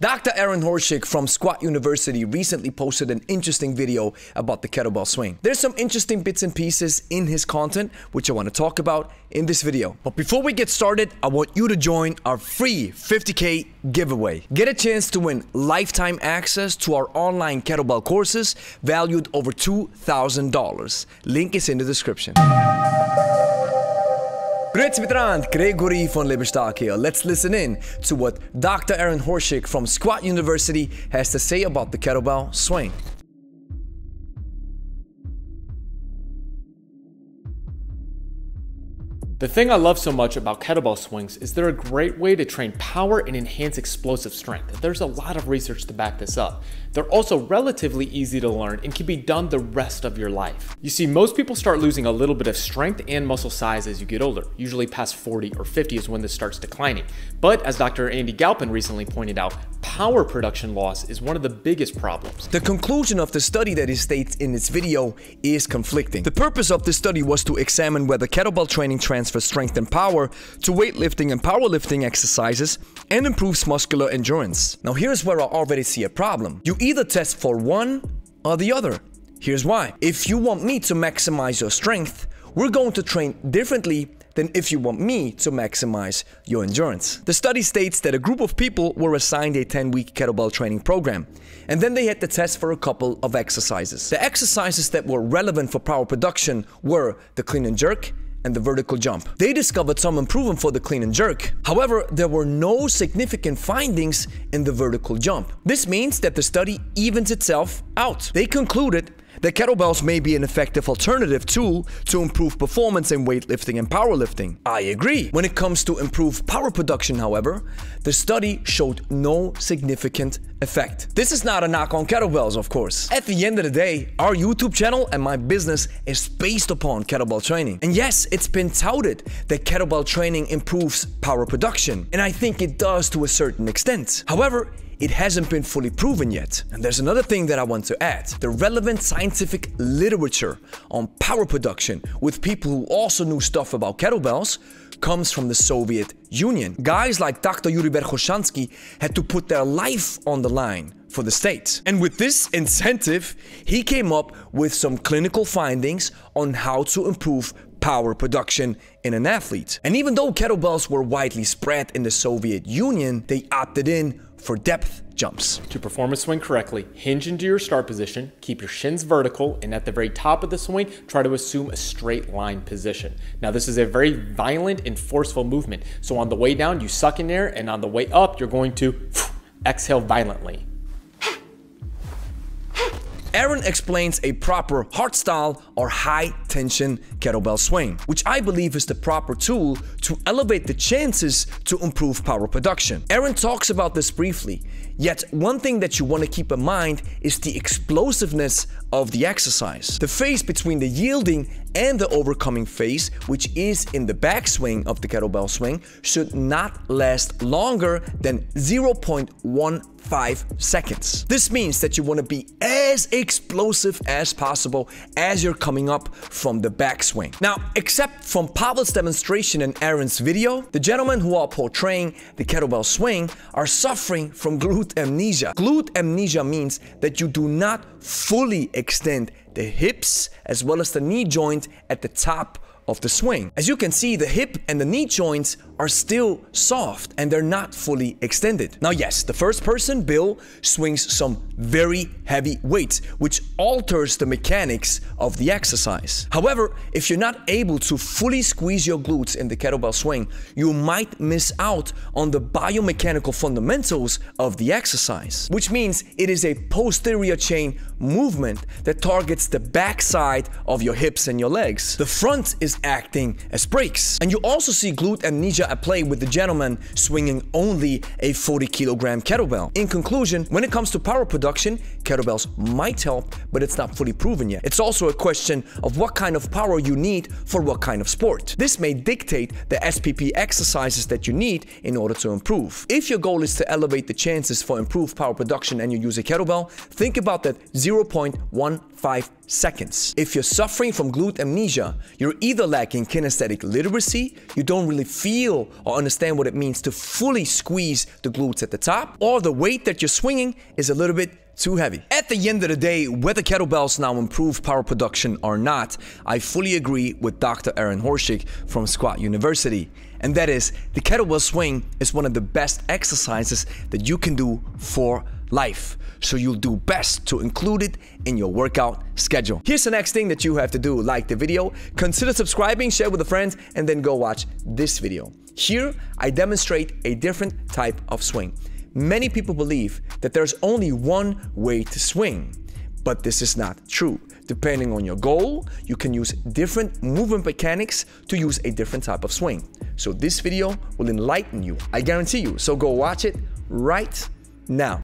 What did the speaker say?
Dr. Aaron Horschig from Squat University recently posted an interesting video about the kettlebell swing. There's some interesting bits and pieces in his content which I want to talk about in this video. But before we get started, I want you to join our free 50K giveaway. Get a chance to win lifetime access to our online kettlebell courses valued over $2,000. Link is in the description. Grüezi miteinander, Gregory von Lebe here. Let's listen in to what Dr. Aaron Horschig from Squat University has to say about the kettlebell swing. The thing I love so much about kettlebell swings is they're a great way to train power and enhance explosive strength. There's a lot of research to back this up. They're also relatively easy to learn and can be done the rest of your life. You see, most people start losing a little bit of strength and muscle size as you get older. Usually past 40 or 50 is when this starts declining. But as Dr. Andy Galpin recently pointed out, power production loss is one of the biggest problems. The conclusion of the study that he states in this video is conflicting. The purpose of this study was to examine whether kettlebell training transfers strength and power to weightlifting and powerlifting exercises and improves muscular endurance. Now here's where I already see a problem. You either test for one or the other. Here's why. If you want me to maximize your strength, we're going to train differently than if you want me to maximize your endurance. The study states that a group of people were assigned a 10-week kettlebell training program, and then they had to test for a couple of exercises. The exercises that were relevant for power production were the clean and jerk and the vertical jump. They discovered some improvement for the clean and jerk. However, there were no significant findings in the vertical jump. This means that the study evens itself out. They concluded that kettlebells may be an effective alternative tool to improve performance in weightlifting and powerlifting. I agree. When it comes to improved power production, however, the study showed no significant effect. This is not a knock on kettlebells, of course. At the end of the day, our YouTube channel and my business is based upon kettlebell training. And yes, it's been touted that kettlebell training improves power production, and I think it does to a certain extent. However, it hasn't been fully proven yet. And there's another thing that I want to add. The relevant scientific literature on power production with people who also knew stuff about kettlebells comes from the Soviet Union. Guys like Dr. Yuri Verkhoshansky had to put their life on the line for the state. And with this incentive, he came up with some clinical findings on how to improve power production in an athlete. And even though kettlebells were widely spread in the Soviet Union, they opted in for depth jumps. To perform a swing correctly, hinge into your start position, keep your shins vertical, and at the very top of the swing, try to assume a straight line position. Now this is a very violent and forceful movement. So on the way down, you suck in air, and on the way up, you're going to exhale violently. Aaron explains a proper hardstyle or high-tension kettlebell swing, which I believe is the proper tool to elevate the chances to improve power production. Aaron talks about this briefly, yet one thing that you want to keep in mind is the explosiveness of the exercise. The phase between the yielding and the overcoming phase, which is in the backswing of the kettlebell swing, should not last longer than 0.15 seconds. This means that you want to be as explosive as possible as you're coming up from the backswing. Now, except from Pavel's demonstration and Aaron's video, the gentlemen who are portraying the kettlebell swing are suffering from glute amnesia. Glute amnesia means that you do not fully extend the hips as well as the knee joint at the top of the swing. As you can see, the hip and the knee joints are still soft and they're not fully extended. Now yes, the first person, Bill, swings some very heavy weights, which alters the mechanics of the exercise. However, if you're not able to fully squeeze your glutes in the kettlebell swing, you might miss out on the biomechanical fundamentals of the exercise, which means it is a posterior chain movement that targets the backside of your hips and your legs. The front is acting as brakes. And you also see glute amnesia at play with the gentleman swinging only a 40-kilogram kettlebell. In conclusion, when it comes to power production, kettlebells might help, but it's not fully proven yet. It's also a question of what kind of power you need for what kind of sport. This may dictate the SPP exercises that you need in order to improve. If your goal is to elevate the chances for improved power production and you use a kettlebell, think about that 0.15 seconds. If you're suffering from glute amnesia, you're either lacking kinesthetic literacy, you don't really feel or understand what it means to fully squeeze the glutes at the top, or the weight that you're swinging is a little bit too heavy. At the end of the day, whether kettlebells now improve power production or not, I fully agree with Dr. Horschig from Squat University. And that is, the kettlebell swing is one of the best exercises that you can do for life. So you'll do best to include it in your workout schedule. Here's the next thing that you have to do. Like the video, consider subscribing, share with a friend, and then go watch this video. Here, I demonstrate a different type of swing. Many people believe that there's only one way to swing, but this is not true. Depending on your goal, you can use different movement mechanics to use a different type of swing. So this video will enlighten you, I guarantee you. So go watch it right now.